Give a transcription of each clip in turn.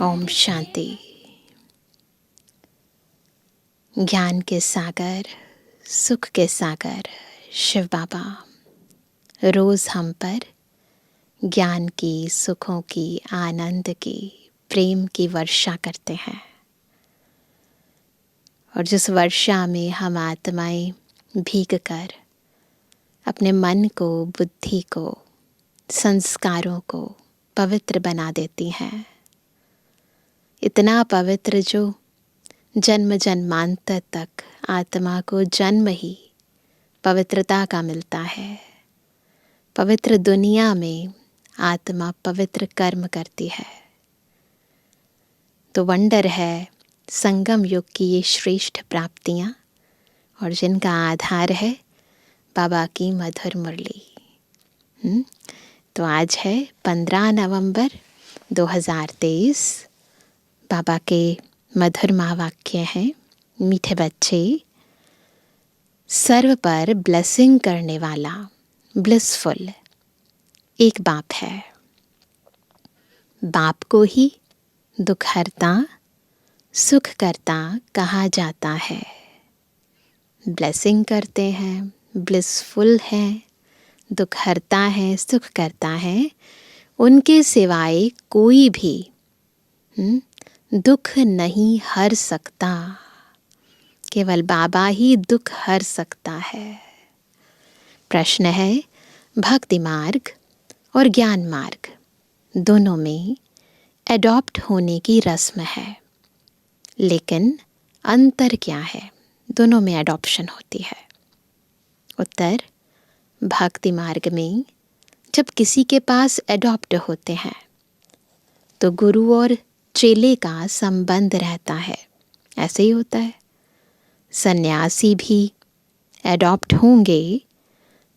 ओम शांति। ज्ञान के सागर, सुख के सागर शिव बाबा रोज़ हम पर ज्ञान की, सुखों की, आनंद की, प्रेम की वर्षा करते हैं। और जिस वर्षा में हम आत्माएं भीग कर अपने मन को, बुद्धि को, संस्कारों को पवित्र बना देती हैं। इतना पवित्र जो जन्म जन्मांतर तक आत्मा को जन्म ही पवित्रता का मिलता है। पवित्र दुनिया में आत्मा पवित्र कर्म करती है। तो वंडर है संगम युग की ये श्रेष्ठ प्राप्तियाँ, और जिनका आधार है बाबा की मधुर मुरली। तो आज है 15 नवंबर 2023। बाबा के मधुर महावाक्य हैं, मीठे बच्चे। सर्व पर ब्लेसिंग करने वाला ब्लिसफुल एक बाप है। बाप को ही दुख हरता, सुख करता कहा जाता है। ब्लेसिंग करते हैं, ब्लिसफुल है, दुख हरता है, सुख करता है। उनके सिवाय कोई भी दुख नहीं हर सकता। केवल बाबा ही दुख हर सकता है। प्रश्न है, भक्ति मार्ग और ज्ञान मार्ग दोनों में एडॉप्ट होने की रस्म है, लेकिन अंतर क्या है? दोनों में एडॉप्शन होती है। उत्तर, भक्ति मार्ग में जब किसी के पास एडॉप्ट होते हैं तो गुरु और चेले का संबंध रहता है। ऐसे ही होता है। सन्यासी भी एडॉप्ट होंगे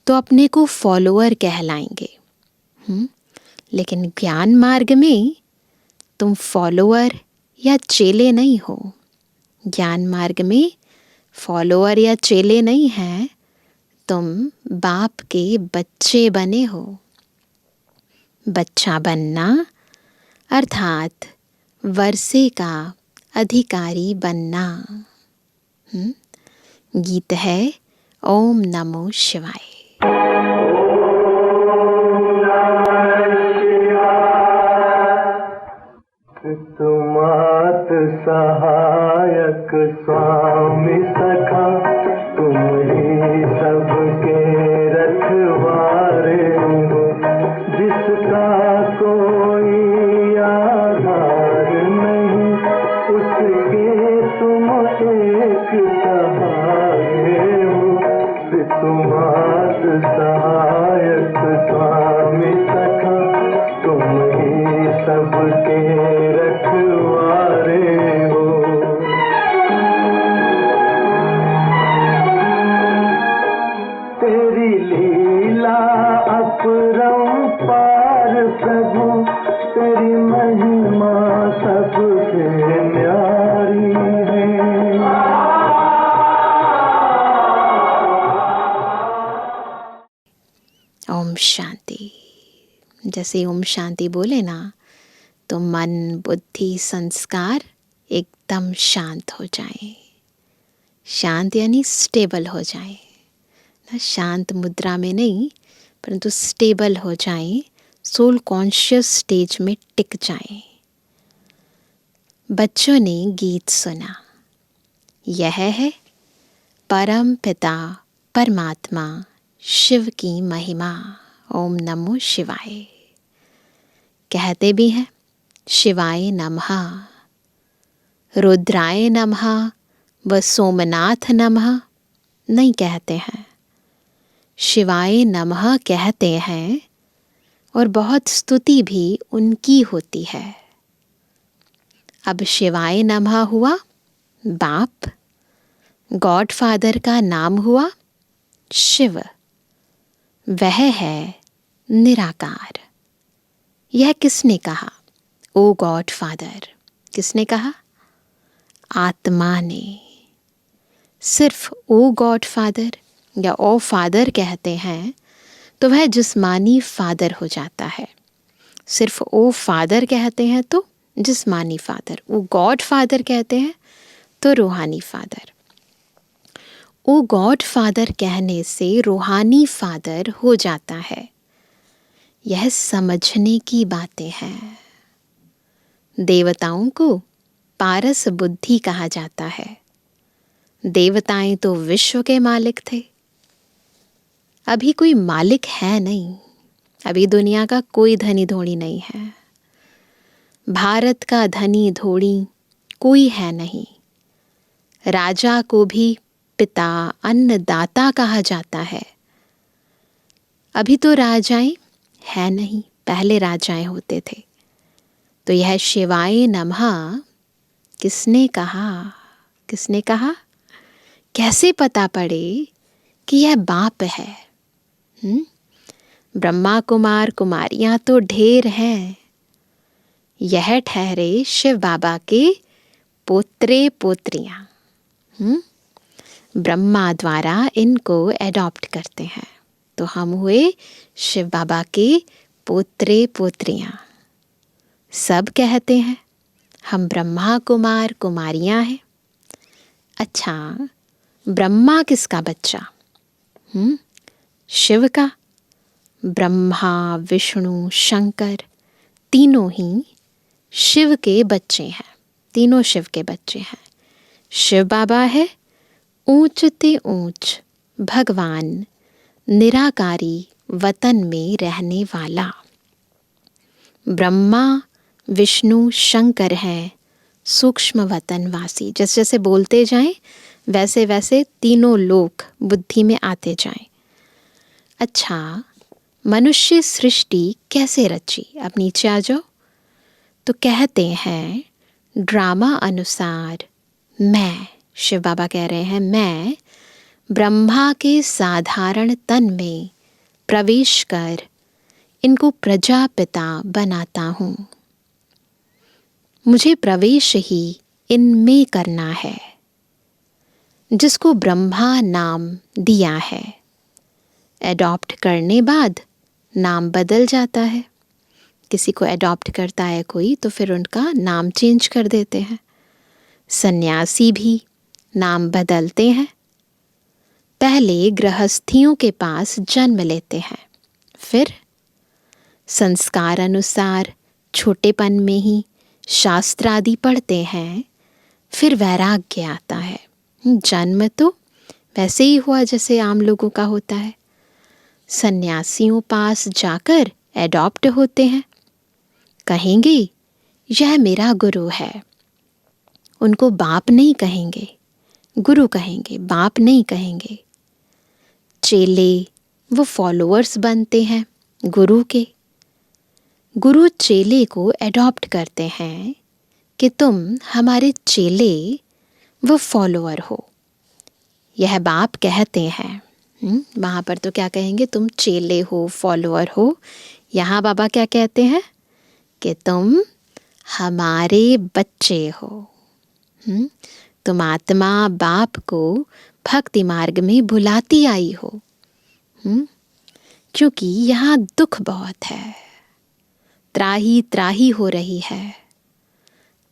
तो अपने को फॉलोअर कहलाएंगे। लेकिन ज्ञान मार्ग में तुम फॉलोअर या चेले नहीं हो। ज्ञान मार्ग में फॉलोअर या चेले नहीं हैं, तुम बाप के बच्चे बने हो। बच्चा बनना अर्थात वर्षे का अधिकारी बनना। गीत है ओम नमो शिवाय। तुमात सहायक स्वामी सखा, तुम ही सबके रखवारे हो। जिसका कोई आधार नहीं, उसके तुम एक सहारे हो। तुमात सहायक स्वामी सखा, तुम ही सबके रखवारे हो। तेरी लीला अपरंपार प्रभु, तेरी महिमा सबसे न्यारी है। ओम शांति। जैसे ओम शांति बोले ना तो मन, बुद्धि, संस्कार एकदम शांत हो जाए। शांत यानी स्टेबल हो जाए ना, शांत मुद्रा में नहीं परंतु स्टेबल हो जाए, सोल कॉन्शियस स्टेज में टिक जाए। बच्चों ने गीत सुना। यह है परम पिता परमात्मा शिव की महिमा। ओम नमो शिवाय। कहते भी हैं शिवाय नमः, रुद्राय नमः व सोमनाथ नमः नहीं कहते हैं, शिवाय नमः कहते हैं। और बहुत स्तुति भी उनकी होती है। अब शिवाय नमः हुआ बाप, गॉड फादर का नाम हुआ शिव। वह है निराकार। यह किसने कहा? ओ गॉड फादर। किसने कहा? आत्मा ने। सिर्फ ओ गॉड फादर या ओ फादर कहते हैं तो वह जिस्मानी फादर हो जाता है। सिर्फ ओ फादर कहते हैं तो जिस्मानी फादर। वो गॉड फादर कहते हैं तो रूहानी फादर। वो गॉड फादर कहने से रूहानी फादर हो जाता है। यह समझने की बातें हैं। देवताओं को पारस बुद्धि कहा जाता है। देवताएं तो विश्व के मालिक थे। अभी कोई मालिक है नहीं। अभी दुनिया का कोई धनी धोनी नहीं है। भारत का धनी धोनी कोई है नहीं। राजा को भी पिता अन्नदाता कहा जाता है। अभी तो राजाएं है नहीं, पहले राजाएं होते थे। तो यह शिवाय नमः किसने कहा? किसने कहा? कैसे पता पड़े कि यह बाप है? ब्रह्मा कुमार कुमारियां तो ढेर हैं। यह ठहरे शिव बाबा के पोत्रे पोत्रियां। ब्रह्मा द्वारा इनको एडॉप्ट करते हैं, तो हम हुए शिव बाबा के पोत्रे पोत्रियां। सब कहते हैं हम ब्रह्मा कुमार कुमारियां हैं। अच्छा, ब्रह्मा किसका बच्चा? शिव का। ब्रह्मा विष्णु शंकर तीनों ही शिव के बच्चे हैं। तीनों शिव के बच्चे हैं। शिव बाबा है ऊंच ते ऊंच भगवान, निराकारी वतन में रहने वाला। ब्रह्मा विष्णु शंकर हैं सूक्ष्म वतनवासी। जैसे जैसे बोलते जाएं वैसे वैसे तीनों लोक बुद्धि में आते जाएं। अच्छा, मनुष्य सृष्टि कैसे रची? अब नीचे आ जाओ। तो कहते हैं ड्रामा अनुसार मैं, शिव बाबा कह रहे हैं, मैं ब्रह्मा के साधारण तन में प्रवेश कर इनको प्रजापिता बनाता हूँ। मुझे प्रवेश ही इनमें करना है, जिसको ब्रह्मा नाम दिया है। एडॉप्ट करने बाद नाम बदल जाता है। किसी को एडॉप्ट करता है कोई तो फिर उनका नाम चेंज कर देते हैं। सन्यासी भी नाम बदलते हैं। पहले गृहस्थियों के पास जन्म लेते हैं, फिर संस्कार अनुसार छोटेपन में ही शास्त्र आदि पढ़ते हैं, फिर वैराग्य आता है। जन्म तो वैसे ही हुआ जैसे आम लोगों का होता है। सन्यासियों पास जाकर एडॉप्ट होते हैं। कहेंगे यह मेरा गुरु है। उनको बाप नहीं कहेंगे, गुरु कहेंगे, बाप नहीं कहेंगे। चेले वो फॉलोअर्स बनते हैं गुरु के। गुरु चेले को एडॉप्ट करते हैं कि तुम हमारे चेले व फॉलोअर हो। यह बाप कहते हैं। वहाँ पर तो क्या कहेंगे? तुम चेले हो, फॉलोअर हो। यहाँ बाबा क्या कहते हैं कि तुम हमारे बच्चे हो। तुम आत्मा बाप को भक्ति मार्ग में बुलाती आई हो। क्योंकि यहाँ दुख बहुत है, त्राही त्राही हो रही है।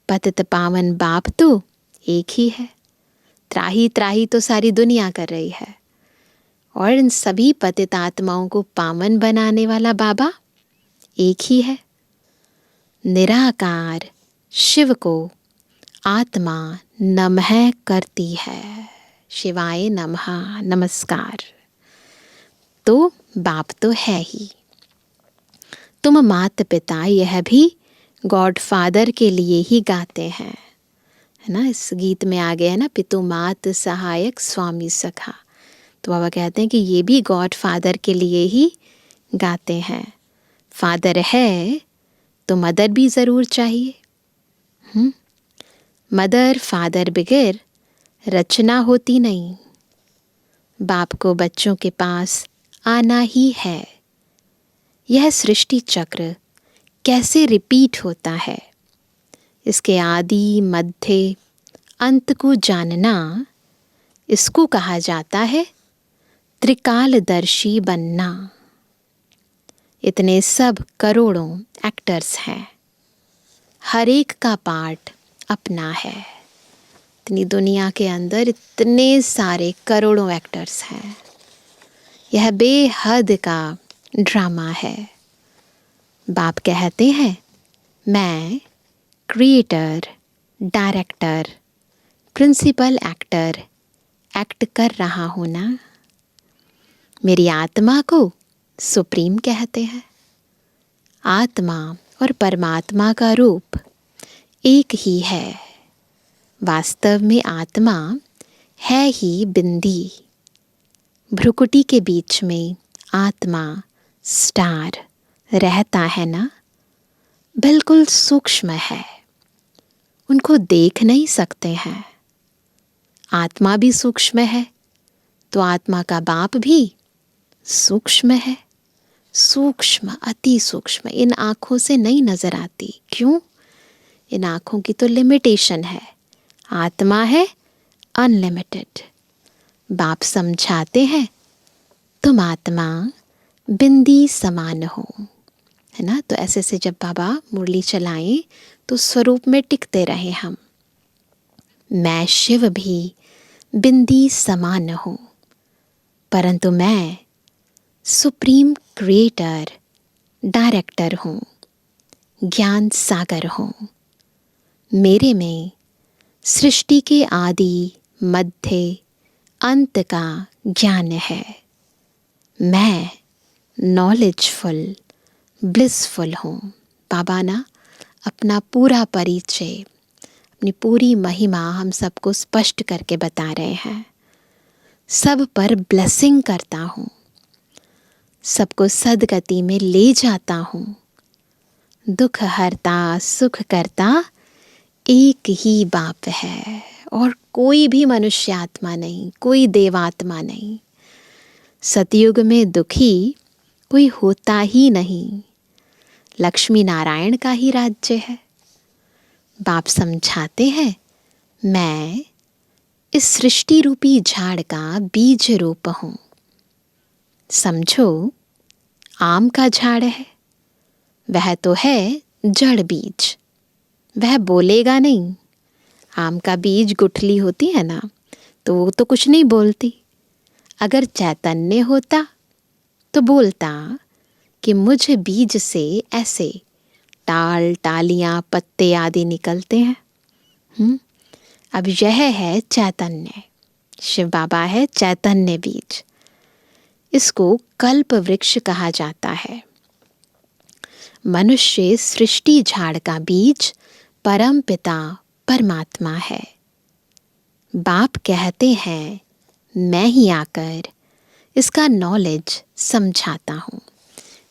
पतित पावन बाप तो एक ही है, त्राही त्राही तो सारी दुनिया कर रही है। और इन सभी पतित आत्माओं को पावन बनाने वाला बाबा एक ही है। निराकार शिव को आत्मा नमः करती है। शिवाय नमः, नमस्कार। तो बाप तो है ही। तुम माता पिता यह भी गॉड फादर के लिए ही गाते हैं, है ना। इस गीत में आ गया है ना, पितु मात सहायक स्वामी सखा। तो बाबा कहते हैं कि ये भी गॉड फादर के लिए ही गाते हैं। फादर है तो मदर भी ज़रूर चाहिए। मदर फादर बगैर रचना होती नहीं। बाप को बच्चों के पास आना ही है। यह सृष्टि चक्र कैसे रिपीट होता है, इसके आदि मध्य अंत को जानना, इसको कहा जाता है त्रिकालदर्शी बनना। इतने सब करोड़ों एक्टर्स हैं, हर एक का पार्ट अपना है। इतनी दुनिया के अंदर इतने सारे करोड़ों एक्टर्स हैं। यह बेहद का ड्रामा है। बाप कहते हैं मैं creator, director, principal actor act कर रहा हूँ ना। मेरी आत्मा को सुप्रीम कहते हैं। आत्मा और परमात्मा का रूप एक ही है। वास्तव में आत्मा है ही बिंदी। भ्रुकुटी के बीच में आत्मा स्टार रहता है ना, बिल्कुल सूक्ष्म है। उनको देख नहीं सकते हैं। आत्मा भी सूक्ष्म है तो आत्मा का बाप भी सूक्ष्म है। सूक्ष्म, अति सूक्ष्म, इन आँखों से नहीं नजर आती। क्यों? इन आँखों की तो लिमिटेशन है। आत्मा है अनलिमिटेड। बाप समझाते हैं तुम आत्मा बिंदी समान हो, है ना। तो ऐसे से जब बाबा मुरली चलाएं तो स्वरूप में टिकते रहे हम। मैं शिव भी बिंदी समान हूँ, परंतु मैं सुप्रीम क्रिएटर, डायरेक्टर हूँ, ज्ञान सागर हूँ। मेरे में सृष्टि के आदि, मध्य, अंत का ज्ञान है। मैं नॉलेजफुल, ब्लिसफुल हूँ। बाबा ना अपना पूरा परिचय, अपनी पूरी महिमा हम सबको स्पष्ट करके बता रहे हैं। सब पर ब्लेसिंग करता हूँ, सबको सदगति में ले जाता हूँ। दुख हरता, सुख करता एक ही बाप है और कोई भी मनुष्य आत्मा नहीं, कोई देवात्मा नहीं। सतयुग में दुखी कोई होता ही नहीं। लक्ष्मी नारायण का ही राज्य है। बाप समझाते हैं मैं इस सृष्टि रूपी झाड़ का बीज रूप हूँ। समझो आम का झाड़ है, वह तो है जड़ बीज, वह बोलेगा नहीं। आम का बीज गुठली होती है ना, तो वो तो कुछ नहीं बोलती। अगर चैतन्य होता तो बोलता कि मुझ बीज से ऐसे टाल, टालियाँ, पत्ते आदि निकलते हैं। अब यह है चैतन्य। शिव बाबा है चैतन्य बीज। इसको कल्प वृक्ष कहा जाता है। मनुष्य सृष्टि झाड़ का बीज परम पिता परमात्मा है। बाप कहते हैं मैं ही आकर इसका नॉलेज समझाता हूँ।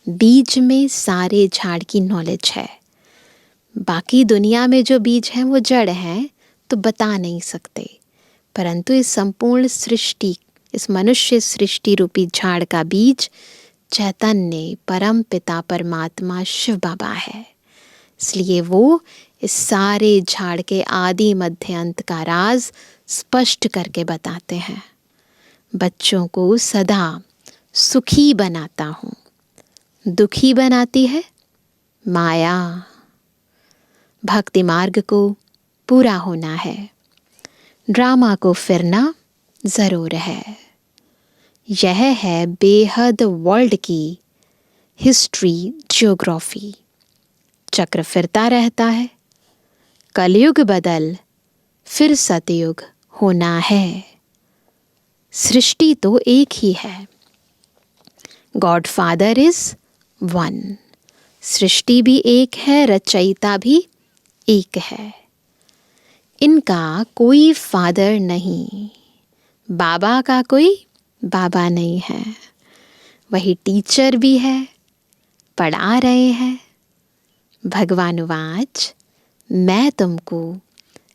बीज में सारे झाड़ की नॉलेज है। बाकी दुनिया में जो बीज हैं वो जड़ हैं, तो बता नहीं सकते। परंतु इस संपूर्ण सृष्टि, इस मनुष्य सृष्टि रूपी झाड़ का बीज चैतन्य परम पिता परमात्मा शिव बाबा है। इसलिए वो इस सारे झाड़ के आदि मध्य अंत का राज स्पष्ट करके बताते हैं। बच्चों को सदा सुखी बनाता हूँ। दुखी बनाती है माया। भक्ति मार्ग को पूरा होना है, ड्रामा को फिरना जरूर है। यह है बेहद वर्ल्ड की हिस्ट्री, ज्योग्राफी। चक्र फिरता रहता है। कलयुग बदल फिर सतयुग होना है। सृष्टि तो एक ही है। God father is one. सृष्टि भी एक है, रचयिता भी एक है। इनका कोई फादर नहीं। बाबा का कोई बाबा नहीं है। वही टीचर भी है, पढ़ा रहे हैं। भगवानुवाच मैं तुमको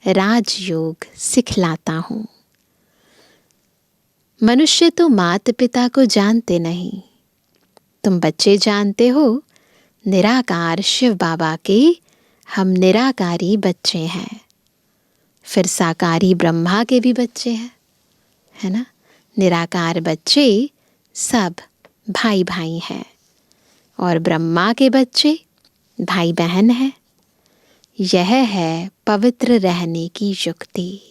राजयोग सिखलाता हूँ। मनुष्य तो माता पिता को जानते नहीं। तुम बच्चे जानते हो निराकार शिव बाबा के हम निराकारी बच्चे हैं। फिर साकारी ब्रह्मा के भी बच्चे हैं, है ना। निराकार बच्चे सब भाई भाई हैं और ब्रह्मा के बच्चे भाई बहन हैं। यह है पवित्र रहने की युक्ति।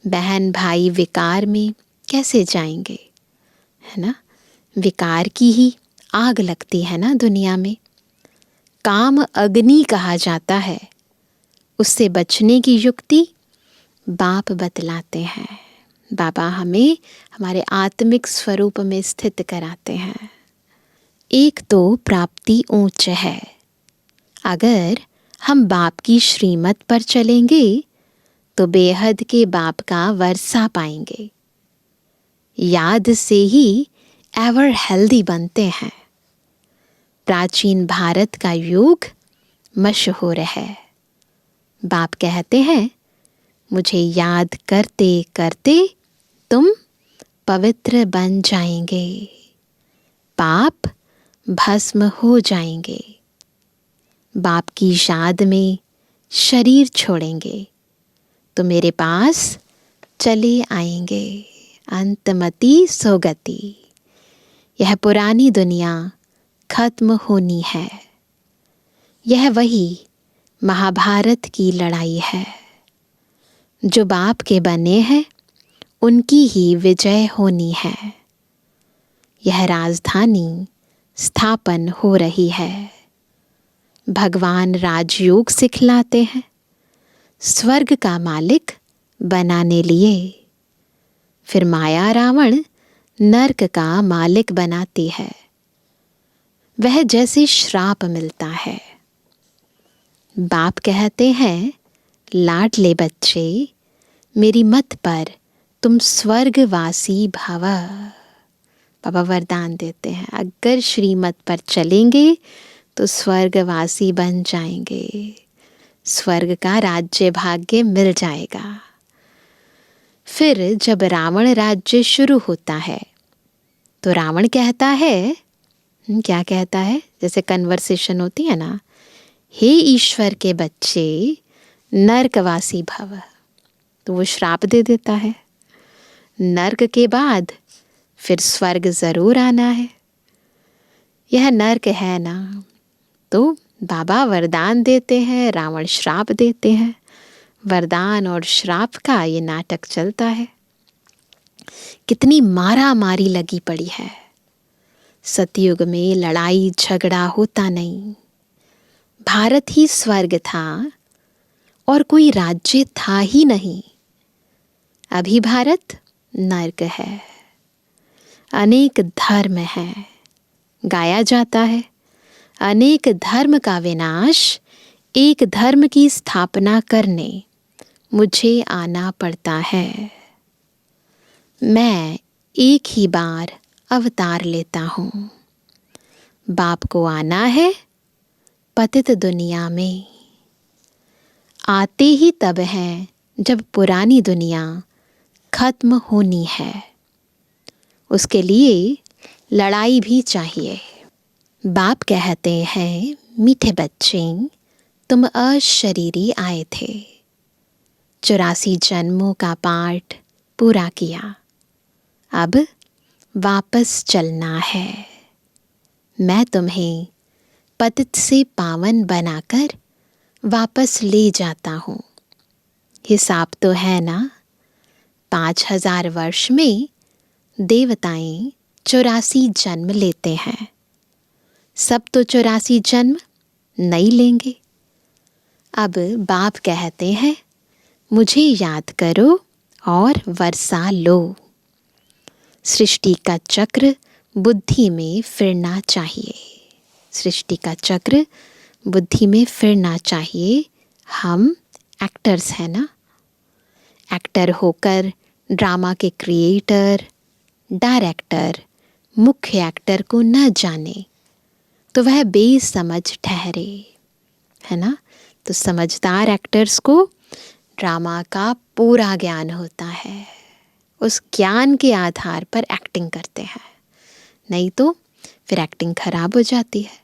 बहन भाई विकार में कैसे जाएंगे, है ना। विकार की ही आग लगती है ना दुनिया में। काम अग्नि कहा जाता है। उससे बचने की युक्ति बाप बतलाते हैं। बाबा हमें हमारे आत्मिक स्वरूप में स्थित कराते हैं। एक तो प्राप्ति ऊंच है। अगर हम बाप की श्रीमत पर चलेंगे तो बेहद के बाप का वर्षा पाएंगे। याद से ही एवर हेल्दी बनते हैं। प्राचीन भारत का योग मशहूर है। बाप कहते हैं, मुझे याद करते करते तुम पवित्र बन जाएंगे, पाप भस्म हो जाएंगे। बाप की याद में शरीर छोड़ेंगे तो मेरे पास चले आएंगे। अंतमति सोगति। यह पुरानी दुनिया खत्म होनी है। यह वही महाभारत की लड़ाई है। जो बाप के बने हैं उनकी ही विजय होनी है। यह राजधानी स्थापन हो रही है। भगवान राजयोग सिखलाते हैं। स्वर्ग का मालिक बनाने लिए। फिर माया रावण नरक का मालिक बनाती है। वह जैसे श्राप मिलता है। बाप कहते हैं, लाडले बच्चे, मेरी मत पर तुम स्वर्गवासी भव। बाबा वरदान देते हैं, अगर श्रीमत पर चलेंगे तो स्वर्गवासी बन जाएंगे। स्वर्ग का राज्य भाग्य मिल जाएगा। फिर जब रावण राज्य शुरू होता है तो रावण कहता है, क्या कहता है, जैसे कन्वर्सेशन होती है ना, हे ईश्वर के बच्चे नरकवासी भव। तो वो श्राप दे देता है। नरक के बाद फिर स्वर्ग जरूर आना है। यह नरक है ना। तो बाबा वरदान देते हैं, रावण श्राप देते हैं। वरदान और श्राप का ये नाटक चलता है। कितनी मारा मारी लगी पड़ी है। सतयुग में लड़ाई झगड़ा होता नहीं। भारत ही स्वर्ग था और कोई राज्य था ही नहीं। अभी भारत नर्क है। अनेक धर्म हैं। गाया जाता है, अनेक धर्म का विनाश एक धर्म की स्थापना करने मुझे आना पड़ता है। मैं एक ही बार अवतार लेता हूँ। बाप को आना है पतित दुनिया में। आते ही तब हैं जब पुरानी दुनिया खत्म होनी है। उसके लिए लड़ाई भी चाहिए। बाप कहते हैं, मीठे बच्चे, तुम अशरीरी आए थे। 84 जन्मों का पाठ पूरा किया। अब वापस चलना है। मैं तुम्हें पतित से पावन बनाकर वापस ले जाता हूँ। हिसाब तो है ना। 5000 वर्ष में देवताएं 84 जन्म लेते हैं। सब तो 84 जन्म नहीं लेंगे। अब बाप कहते हैं, मुझे याद करो और वर्षा लो। सृष्टि का चक्र बुद्धि में फिरना चाहिए। सृष्टि का चक्र बुद्धि में फिरना चाहिए। हम एक्टर्स हैं ना। एक्टर होकर ड्रामा के क्रिएटर, डायरेक्टर मुख्य एक्टर को न जाने तो वह बेसमझ ठहरे, है ना। तो समझदार एक्टर्स को ड्रामा का पूरा ज्ञान होता है। उस ज्ञान के आधार पर एक्टिंग करते हैं, नहीं तो फिर एक्टिंग खराब हो जाती है।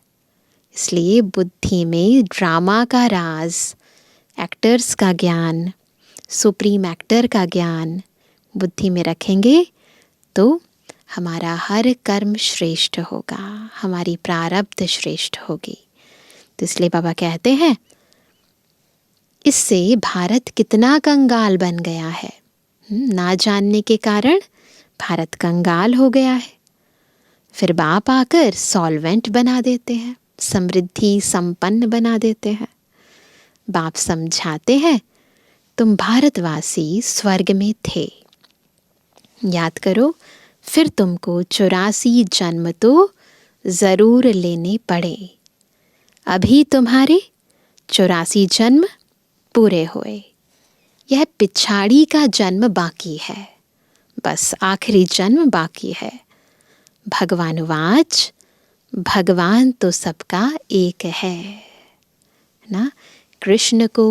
इसलिए बुद्धि में ड्रामा का राज, एक्टर्स का ज्ञान, सुप्रीम एक्टर का ज्ञान बुद्धि में रखेंगे तो हमारा हर कर्म श्रेष्ठ होगा, हमारी प्रारब्ध श्रेष्ठ होगी। तो इसलिए बाबा कहते हैं, इससे भारत कितना कंगाल बन गया है। ना जानने के कारण भारत कंगाल हो गया है। फिर बाप आकर सॉल्वेंट बना देते हैं, समृद्धि संपन्न बना देते हैं। बाप समझाते हैं तुम भारतवासी स्वर्ग में थे, याद करो, फिर तुमको 84 जन्म तो जरूर लेने पड़े। अभी तुम्हारे 84 जन्म पूरे हुए, यह पिछाड़ी का जन्म बाकी है, बस आखिरी जन्म बाकी है। भगवानुवाच भगवान तो सबका एक है ना। कृष्ण को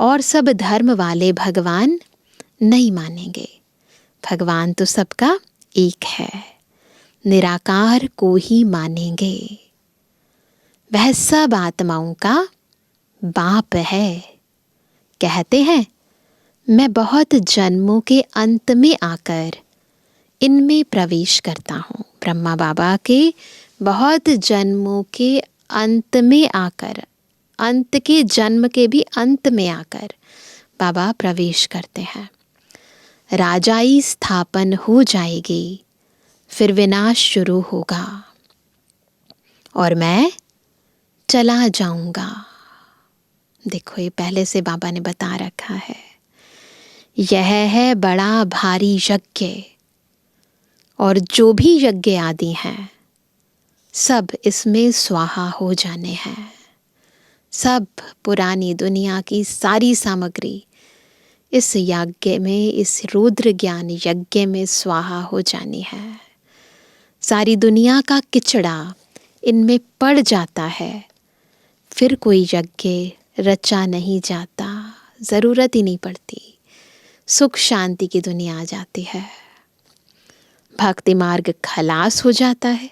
और सब धर्म वाले भगवान नहीं मानेंगे। भगवान तो सबका एक है, निराकार को ही मानेंगे। वह सब आत्माओं का बाप है। कहते हैं मैं बहुत जन्मों के अंत में आकर इनमें प्रवेश करता हूँ। ब्रह्मा बाबा के बहुत जन्मों के अंत में आकर, अंत के जन्म के भी अंत में आकर बाबा प्रवेश करते हैं। राजाई स्थापन हो जाएगी, फिर विनाश शुरू होगा और मैं चला जाऊंगा। देखो ये पहले से बाबा ने बता रखा है। यह है बड़ा भारी यज्ञ, और जो भी यज्ञ आदि हैं सब इसमें स्वाहा हो जाने हैं। सब पुरानी दुनिया की सारी सामग्री इस यज्ञ में, इस रुद्र ज्ञान यज्ञ में स्वाहा हो जानी है। सारी दुनिया का किचड़ा इनमें पड़ जाता है, फिर कोई यज्ञ रचा नहीं जाता, ज़रूरत ही नहीं पड़ती, सुख शांति की दुनिया आ जाती है। भक्ति मार्ग खलास हो जाता है।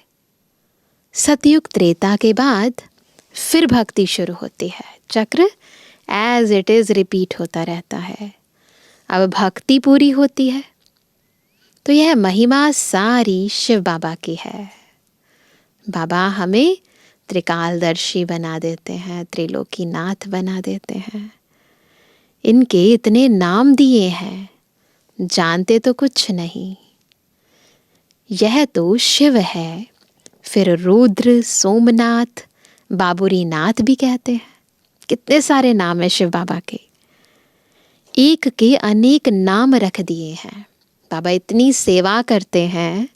सतयुग त्रेता के बाद फिर भक्ति शुरू होती है। चक्र एज इट इज़ रिपीट होता रहता है। अब भक्ति पूरी होती है तो यह महिमा सारी शिव बाबा की है। बाबा हमें त्रिकालदर्शी बना देते हैं, त्रिलोकीनाथ बना देते हैं। इनके इतने नाम दिए हैं, जानते तो कुछ नहीं। यह तो शिव है, फिर रुद्र, सोमनाथ, बाबुरी नाथ भी कहते हैं। कितने सारे नाम है शिव बाबा के, एक के अनेक नाम रख दिए हैं। बाबा इतनी सेवा करते हैं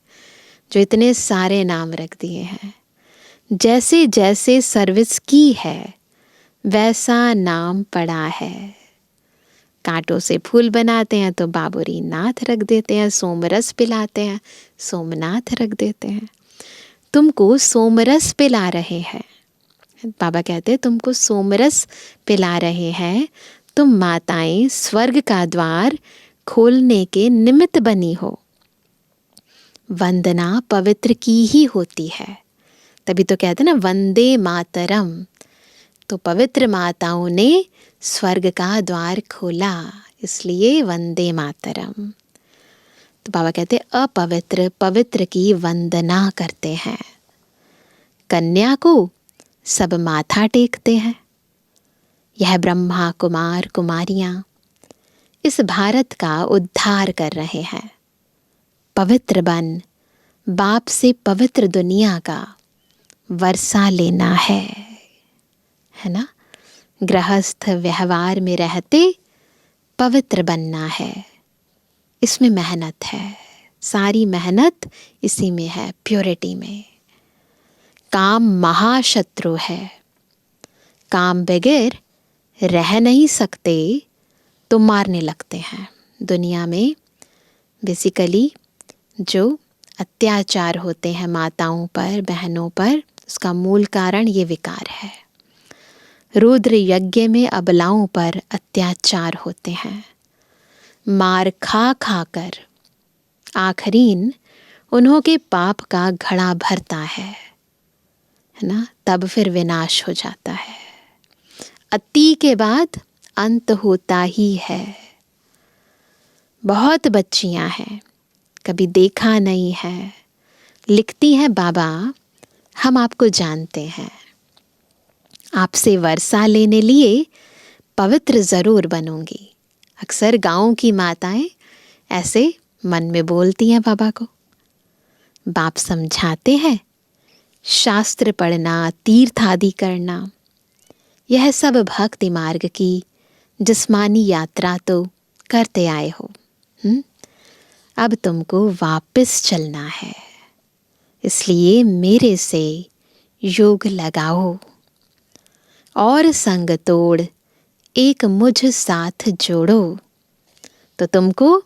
जो इतने सारे नाम रख दिए हैं। जैसे जैसे सर्विस की है वैसा नाम पड़ा है। कांटों से फूल बनाते हैं तो बाबुरी नाथ रख देते हैं, सोमरस पिलाते हैं सोमनाथ रख देते हैं। तुमको सोमरस पिला रहे हैं, बाबा कहते हैं तुमको सोमरस पिला रहे हैं, तुम माताएं स्वर्ग का द्वार खोलने के निमित्त बनी हो। वंदना पवित्र की ही होती है, तभी तो कहते हैं ना वंदे मातरम। तो पवित्र माताओं ने स्वर्ग का द्वार खोला, इसलिए वंदे मातरम। तो बाबा कहते अपवित्र पवित्र की वंदना करते हैं। कन्या को सब माथा टेकते हैं। यह ब्रह्मा कुमार कुमारियां इस भारत का उद्धार कर रहे हैं। पवित्र बन बाप से पवित्र दुनिया का वर्षा लेना है ना। गृहस्थ व्यवहार में रहते पवित्र बनना है। इसमें मेहनत है, सारी मेहनत इसी में है, प्योरिटी में। काम महाशत्रु है, काम बगैर रह नहीं सकते तो मारने लगते हैं। दुनिया में बेसिकली जो अत्याचार होते हैं माताओं पर, बहनों पर, उसका मूल कारण ये विकार है। रुद्र यज्ञ में अबलाओं पर अत्याचार होते हैं। मार खा खा कर आखिरीन उन्हों के पाप का घड़ा भरता है ना, तब फिर विनाश हो जाता है। अति के बाद अंत होता ही है। बहुत बच्चियां हैं, कभी देखा नहीं है, लिखती हैं बाबा हम आपको जानते हैं, आपसे वर्षा लेने लिए पवित्र ज़रूर बनूंगी। अक्सर गाँव की माताएं ऐसे मन में बोलती हैं बाबा को। बाप समझाते हैं, शास्त्र पढ़ना, तीर्थ आदि करना, यह सब भक्ति मार्ग की जिस्मानी यात्रा तो करते आए हो। अब तुमको वापस चलना है, इसलिए मेरे से योग लगाओ और संग तोड़ एक मुझ साथ जोड़ो, तो तुमको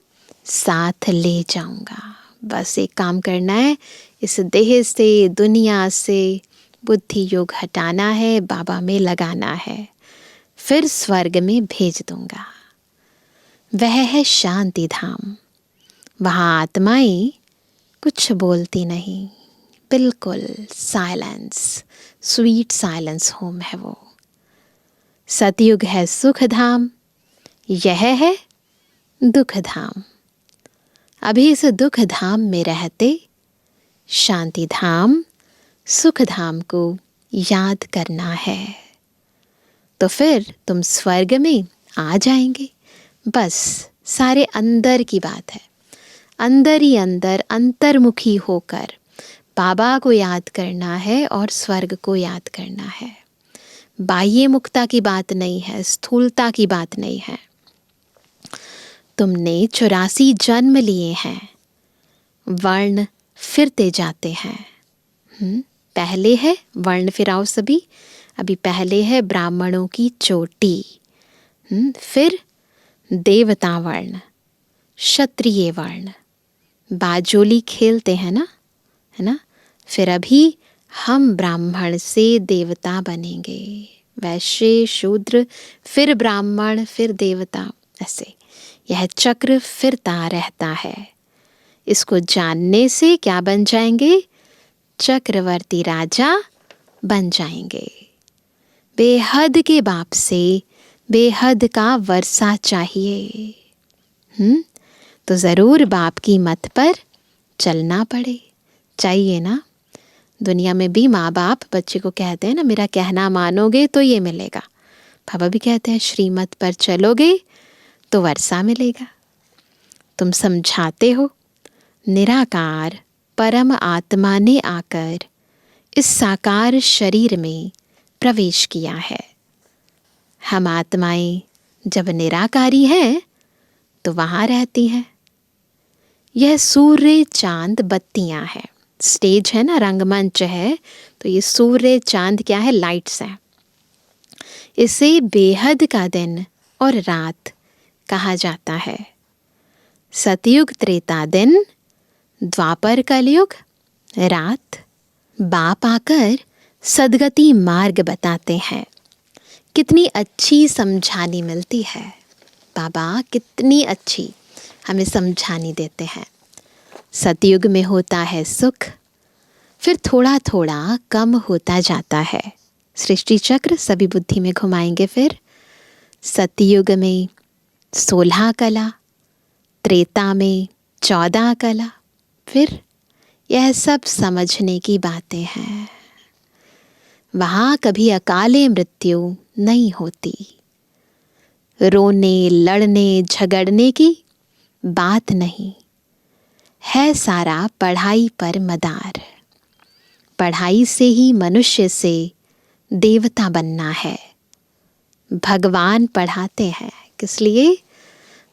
साथ ले जाऊंगा। बस एक काम करना है, इस देह से, दुनिया से बुद्धि योग हटाना है, बाबा में लगाना है, फिर स्वर्ग में भेज दूंगा। वह है शांति धाम। वहाँ आत्माएं कुछ बोलती नहीं, बिल्कुल साइलेंस, स्वीट साइलेंस होम है वो। सतयुग है सुख धाम, यह है दुख धाम। अभी इस दुख धाम में रहते शांति धाम, सुख धाम को याद करना है, तो फिर तुम स्वर्ग में आ जाएंगे। बस सारे अंदर की बात है, अंदर ही अंदर अंतर्मुखी होकर बाबा को याद करना है और स्वर्ग को याद करना है। बाह्य मुक्ता की बात नहीं है, स्थूलता की बात नहीं है। तुमने 84 जन्म लिए हैं, वर्ण फिरते जाते हैं। पहले है वर्ण फिराओ सभी, अभी पहले है ब्राह्मणों की चोटी, फिर देवता वर्ण, क्षत्रिय वर्ण, बाजोली खेलते हैं ना, है ना। फिर अभी हम ब्राह्मण से देवता बनेंगे, वैश्य शूद्र, फिर ब्राह्मण, फिर देवता, ऐसे यह चक्र फिरता रहता है। इसको जानने से क्या बन जाएंगे? चक्रवर्ती राजा बन जाएंगे। बेहद के बाप से बेहद का वर्षा चाहिए। तो ज़रूर बाप की मत पर चलना पड़े, चाहिए ना। दुनिया में भी माँ बाप बच्चे को कहते हैं ना, मेरा कहना मानोगे तो ये मिलेगा। पापा भी कहते हैं श्रीमत पर चलोगे तो वर्षा मिलेगा। तुम समझाते हो निराकार परम आत्मा ने आकर इस साकार शरीर में प्रवेश किया है। हम आत्माएं जब निराकारी हैं तो वहाँ रहती हैं। यह सूर्य चांद बत्तियाँ हैं, स्टेज है ना, रंगमंच है, तो ये सूर्य चांद क्या है? लाइट्स हैं। इसे बेहद का दिन और रात कहा जाता है। सतयुग त्रेता दिन, द्वापर कलयुग रात। बाप आकर सदगति मार्ग बताते हैं। कितनी अच्छी समझानी मिलती है, बाबा कितनी अच्छी हमें समझानी देते हैं। सतयुग में होता है सुख, फिर थोड़ा थोड़ा कम होता जाता है। सृष्टि चक्र सभी बुद्धि में घुमाएंगे। फिर सतयुग में 16 कला, त्रेता में 14 कला। फिर यह सब समझने की बातें हैं। वहाँ कभी अकाले मृत्यु नहीं होती, रोने लड़ने झगड़ने की बात नहीं है। सारा पढ़ाई पर मदार। पढ़ाई से ही मनुष्य से देवता बनना है। भगवान पढ़ाते हैं किस लिए?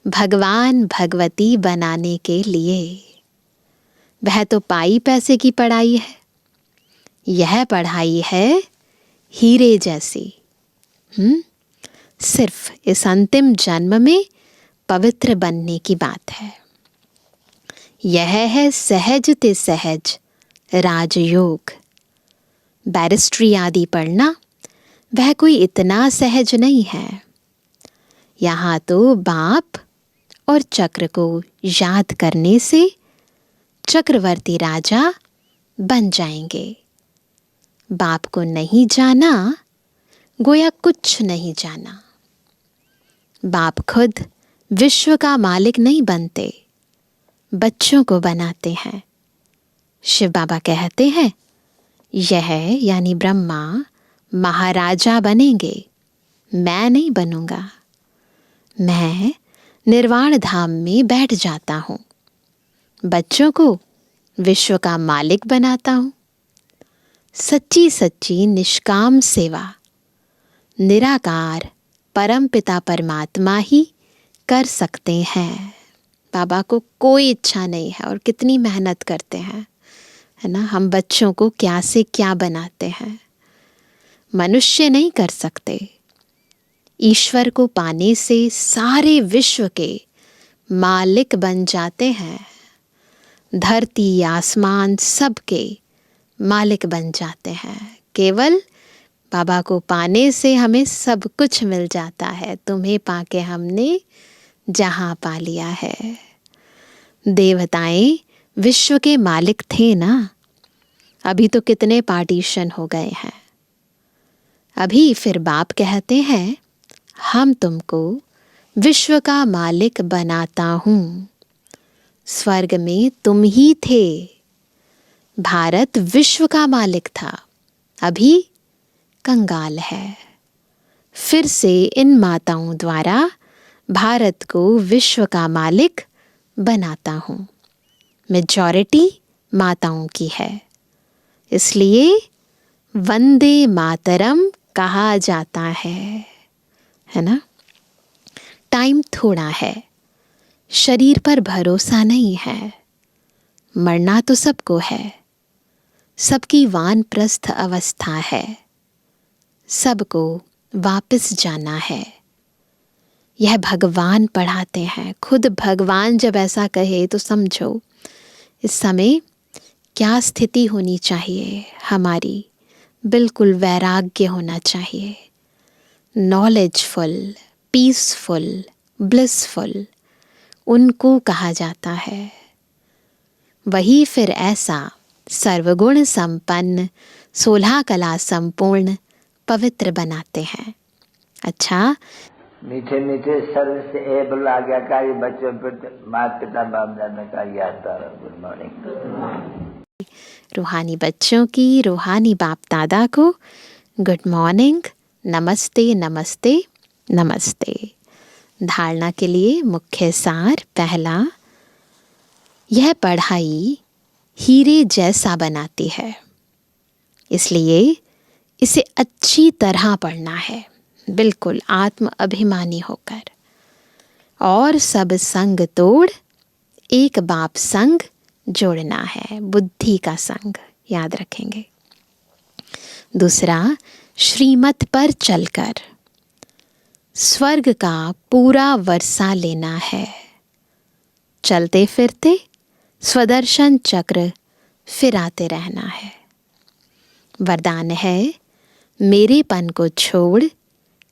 भगवान भगवती बनाने के लिए। वह तो पाई पैसे की पढ़ाई है, यह पढ़ाई है हीरे जैसी। सिर्फ इस अंतिम जन्म में पवित्र बनने की बात है। यह है सहज ते सहज राजयोग। बैरिस्ट्री आदि पढ़ना वह कोई इतना सहज नहीं है। यहाँ तो बाप और चक्र को याद करने से चक्रवर्ती राजा बन जाएंगे। बाप को नहीं जाना, गोया कुछ नहीं जाना। बाप खुद विश्व का मालिक नहीं बनते, बच्चों को बनाते हैं। शिव बाबा कहते हैं यह यानी ब्रह्मा महाराजा बनेंगे, मैं नहीं बनूंगा, मैं निर्वाण धाम में बैठ जाता हूँ, बच्चों को विश्व का मालिक बनाता हूँ। सच्ची सच्ची निष्काम सेवा निराकार परमपिता परमात्मा ही कर सकते हैं। बाबा को कोई इच्छा नहीं है और कितनी मेहनत करते हैं, है ना। हम बच्चों को क्या से क्या बनाते हैं। मनुष्य नहीं कर सकते। ईश्वर को पाने से सारे विश्व के मालिक बन जाते हैं। धरती आसमान सब के मालिक बन जाते हैं। केवल बाबा को पाने से हमें सब कुछ मिल जाता है। तुम्हें पाके हमने जहां पा लिया है। देवताएं विश्व के मालिक थे ना, अभी तो कितने पार्टीशन हो गए हैं। अभी फिर बाप कहते हैं हम तुमको विश्व का मालिक बनाता हूँ। स्वर्ग में तुम ही थे, भारत विश्व का मालिक था, अभी कंगाल है। फिर से इन माताओं द्वारा भारत को विश्व का मालिक बनाता हूँ। मेजॉरिटी माताओं की है, इसलिए वंदे मातरम कहा जाता है ना। टाइम थोड़ा है, शरीर पर भरोसा नहीं है, मरना तो सबको है, सबकी वानप्रस्थ अवस्था है, सबको वापस जाना है। यह भगवान पढ़ाते हैं। खुद भगवान जब ऐसा कहे तो समझो इस समय क्या स्थिति होनी चाहिए हमारी। बिल्कुल वैराग्य होना चाहिए, नॉलेजफुल, पीसफुल, ब्लिसफुल उनको कहा जाता है। वही फिर ऐसा सर्वगुण संपन्न 16 कला संपूर्ण पवित्र बनाते हैं। अच्छा, मीठे मीठे सर्व से एबल आज्ञाकारी बच्चों पर माता पिता बाप दादा का याद। Good morning. रूहानी बच्चों की रूहानी बाप दादा को गुड मॉर्निंग, नमस्ते नमस्ते नमस्ते। धारणा के लिए मुख्य सार। पहला, यह पढ़ाई हीरे जैसा बनाती है, इसलिए इसे अच्छी तरह पढ़ना है, बिल्कुल आत्म अभिमानी होकर। और सब संग तोड़ एक बाप संग जोड़ना है, बुद्धि का संग याद रखेंगे। दूसरा, श्रीमत पर चलकर स्वर्ग का पूरा वर्षा लेना है। चलते फिरते स्वदर्शन चक्र फिराते रहना है। वरदान है, मेरेपन को छोड़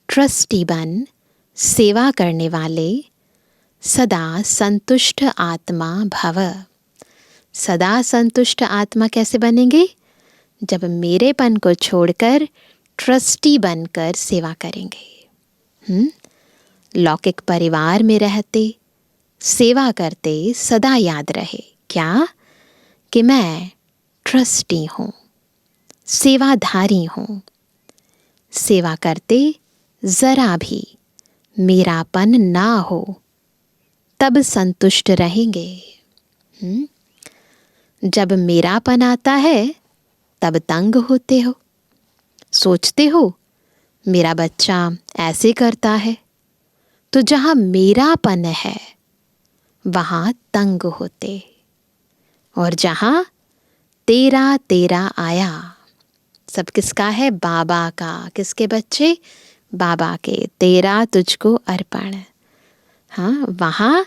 ट्रस्टी बन सेवा करने वाले सदा संतुष्ट आत्मा भव। सदा संतुष्ट आत्मा कैसे बनेंगे? जब मेरेपन को छोड़कर ट्रस्टी बनकर सेवा करेंगे। लौकिक परिवार में रहते सेवा करते सदा याद रहे क्या कि मैं ट्रस्टी हूँ, सेवाधारी हूँ। सेवा करते जरा भी मेरापन ना हो, तब संतुष्ट रहेंगे। जब मेरापन आता है तब तंग होते हो, सोचते हो मेरा बच्चा ऐसे करता है, तो जहाँ मेरापन है वहाँ तंग होते। और जहाँ तेरा तेरा आया, सब किसका है? बाबा का। किसके बच्चे? बाबा के। तेरा तुझको अर्पण। हाँ, वहाँ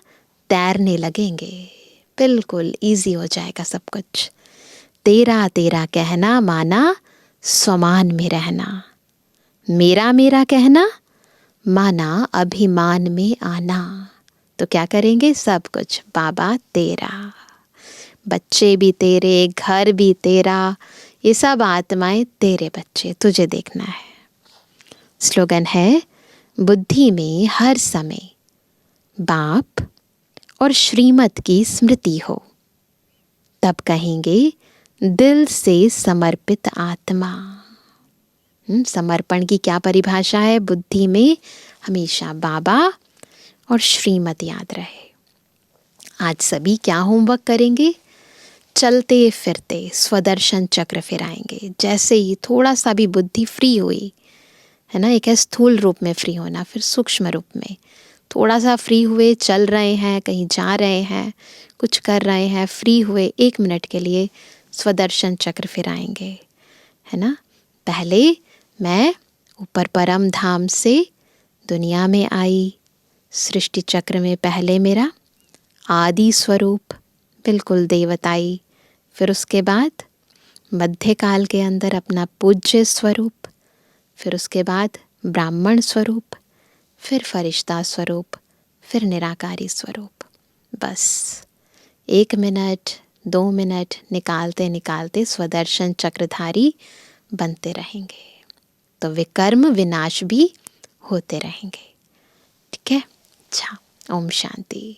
तैरने लगेंगे, बिल्कुल इजी हो जाएगा सब कुछ। तेरा तेरा कहना माना स्वमान में रहना, मेरा मेरा कहना माना अभिमान में आना। तो क्या करेंगे? सब कुछ बाबा तेरा, बच्चे भी तेरे, घर भी तेरा, ये सब आत्माएं तेरे बच्चे, तुझे देखना है। स्लोगन है, बुद्धि में हर समय बाप और श्रीमत की स्मृति हो, तब कहेंगे दिल से समर्पित आत्मा। समर्पण की क्या परिभाषा है? बुद्धि में हमेशा बाबा और श्रीमत याद रहे। आज सभी क्या होमवर्क करेंगे? चलते फिरते स्वदर्शन चक्र फिराएंगे। जैसे ही थोड़ा सा भी बुद्धि फ्री हुई, है ना, एक है स्थूल रूप में फ्री होना, फिर सूक्ष्म रूप में थोड़ा सा फ्री हुए, चल रहे हैं, कहीं जा रहे हैं, कुछ कर रहे हैं, फ्री हुए 1 मिनट के लिए स्वदर्शन चक्र फिराएंगे, है ना। पहले मैं ऊपर परम धाम से दुनिया में आई, सृष्टि चक्र में पहले मेरा आदि स्वरूप बिल्कुल देवताई, फिर उसके बाद मध्यकाल के अंदर अपना पूज्य स्वरूप, फिर उसके बाद ब्राह्मण स्वरूप, फिर फरिश्ता स्वरूप, फिर निराकारी स्वरूप। बस 1 मिनट 2 मिनट निकालते निकालते स्वदर्शन चक्रधारी बनते रहेंगे, तो विकर्म विनाश भी होते रहेंगे। ठीक है? अच्छा, ओम शांति।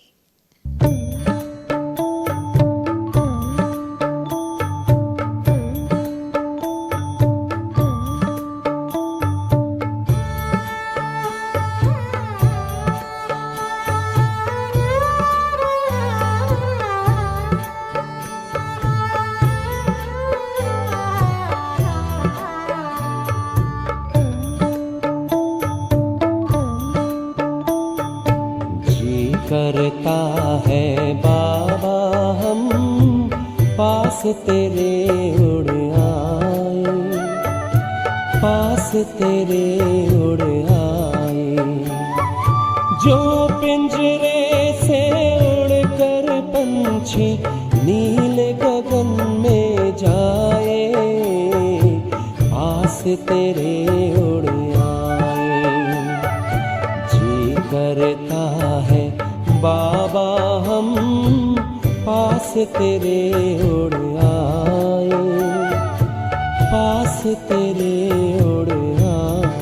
करता है बाबा हम पास तेरे उड़ आए, पास तेरे उड़ आए। जो पिंजरे से उड़कर पंछी नीले गगन में जाए, पास तेरे उड़ आए। जी करता है बाबा हम पास तेरे उड़ आए, पास तेरे उड़ आए।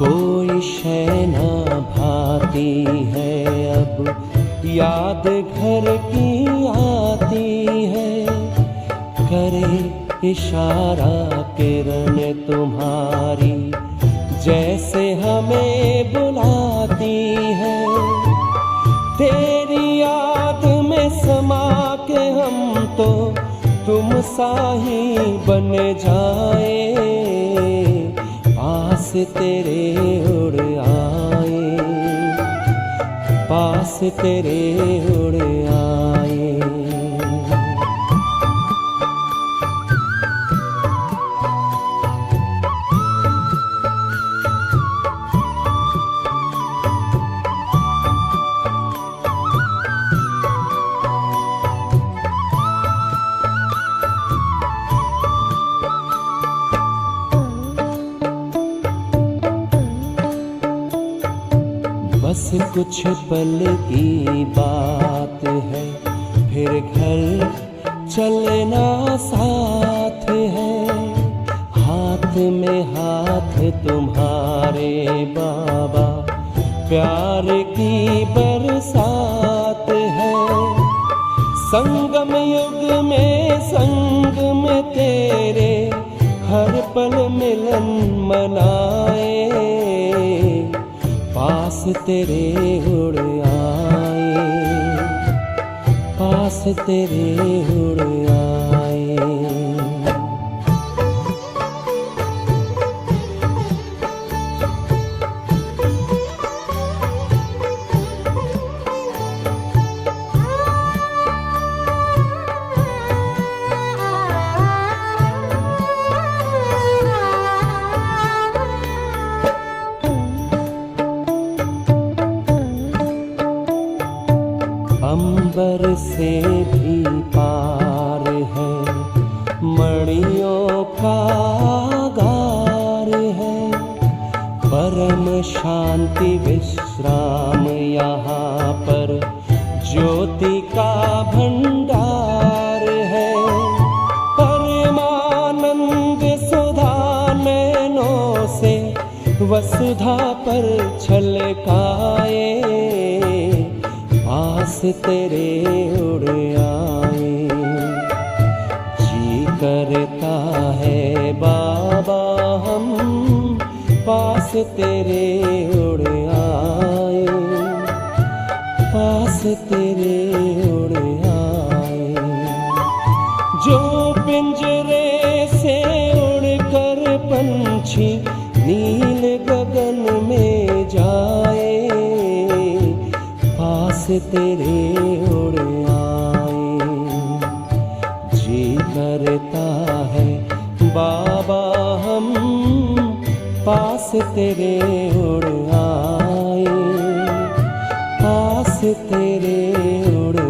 कोई शय न भाती है अब याद घर की आती है, करे इशारा किरण तुम्हारी जैसे हमें बुलाती है। तेरी याद में समा के हम तो तुम सा ही बन जाए, पास तेरे उड़ आए, पास तेरे उड़ आए। बस कुछ पल की बात है, फिर घर चलना साथ है। हाथ में हाथ तुम्हारे बाबा, प्यार की बरसात है। संगम युग में संग में तेरे हर पल मिलन मनाए, पास तेरे उड़ आए, पास तेरे उड़ आए। अंबर से भी पार है, मणियों का गार है। परम शांति विश्राम यहाँ पर ज्योति का भंडार है। परमानंद सुधा नैनों से वसुधा पर छलकाए, पास तेरे उड़ आए। जी करता है बाबा हम पास तेरे उड़ आए, पास तेरे उड़ आए। जो पिंजरे से उड़कर पंछी नील गगन में जाए, पास तेरे उड़ आए। जी करता है बाबा हम पास तेरे उड़ आए, पास तेरे उड़